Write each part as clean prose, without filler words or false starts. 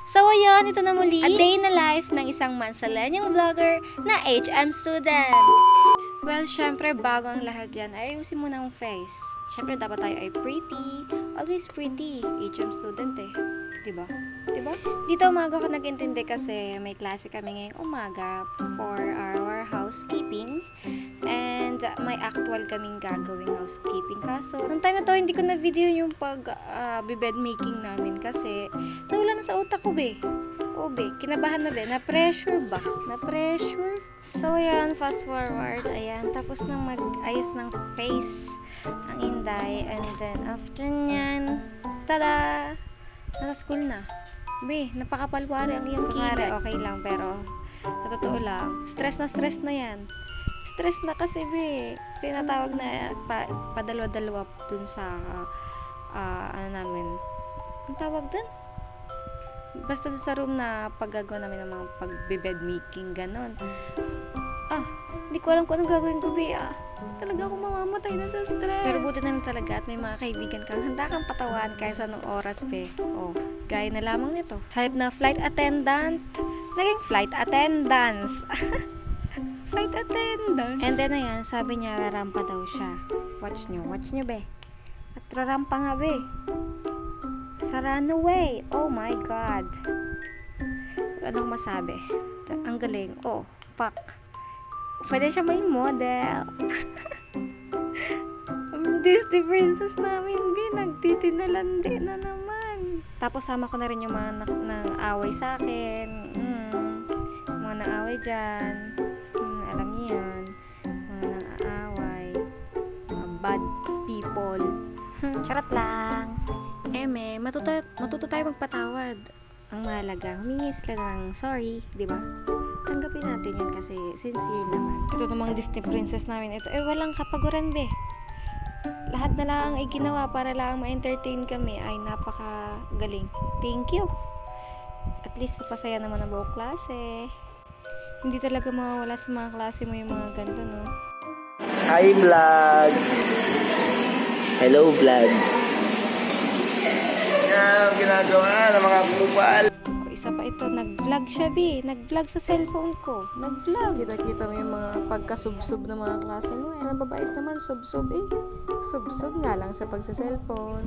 So ayun, ito na muli, a day na life ng isang Mansalanyang vlogger na HM student. Well, syempre bago ang lahat yan, ay ayusin mo ng face. Syempre dapat tayo ay pretty, always pretty, HM student eh. Diba? Diba? Dito umaga ako nag-intindi kasi may klase kami ngayong umaga for our housekeeping. And may actual kaming gagawing housekeeping. Kaso, nung time na to, hindi ko na video yung bed making namin kasi nawala na sa utak ko, be. O, be, kinabahan na, be. Na-pressure ba? Na-pressure? So, ayan, fast forward. Ayan, tapos nang mag-ayos ng face ang Inday. And then, after nyan, tada! Nasa school na. Be, napakapalwari ang iyong kare. Okay lang, pero sa totoo lang, stress na yan. Stress na kasi, be. Tinatawag na padalwa-dalwa dun sa, ano namin. Ang tawag dun? Basta dun sa room na paggagawa namin ng mga pag-bed making, ganon. Hindi ko alam kung anong gagawin ko, be. Talaga ako mamamatay na sa stress. Pero buti na lang talaga at may mga kaibigan kang handa kang patawan kahit sa anong oras, be. Gaya na lamang nito. Sa halip na flight attendant, naging flight attendance. Flight attendance. And then ayan, sabi niya rarampa daw siya. Watch nyo, be. At rarampa nga, be. Sa runaway. Oh my God. Anong masabi? Ang galing. Fuck. Pwede siya maging model. Disney princess namin, be. Nagtitinalandi na naman. Tapos sama ko na rin yung mga nang-away sa akin. Mga nang-away dyan. Alam niyo yan. Mga nang-aaway. Mga bad people. Charot lang. Matuto tayo magpatawad. Ang mahalaga, humingi sila ng sorry, di ba? Tanggapin natin yun kasi sincere naman. Ito namang Disney princess namin. Ito, walang kapaguran, be. Lahat na lang ay ginawa para lang ma-entertain kami. Ay, napakagaling. Thank you. At least napasaya naman ang buong klase. Hindi talaga mawawala sa mga klase mo yung mga ganito, no? Hi, vlog! Hello, vlog! Yan, ginagawa ng mga kupal. Isa pa ito, nag-vlog siya, be. Nag-vlog sa cellphone ko. Nag-vlog. Kita mo yung mga pagkasubsob ng mga klase mo. Ang babait naman, subsob eh. Subsob nga lang sa pagsa-cellphone.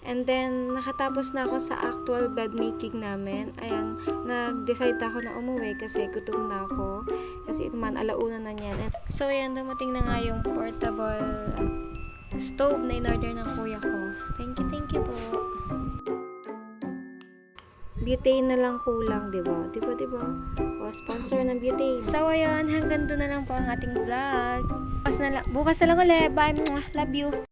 And then, nakatapos na ako sa actual bed making namin. Ayan, nag-decide ako na umuwi kasi gutom na ako. Kasi ito man, alauna na niyan. So, ayan, dumating na nga yung portable stove na in-order ng kuya ko. Thank you po. Butane na lang kulang, diba? Diba? Sponsor ng butane. So, ayun, hanggang doon na lang po ang ating vlog. Bukas na lang ulit. Bye! Love you!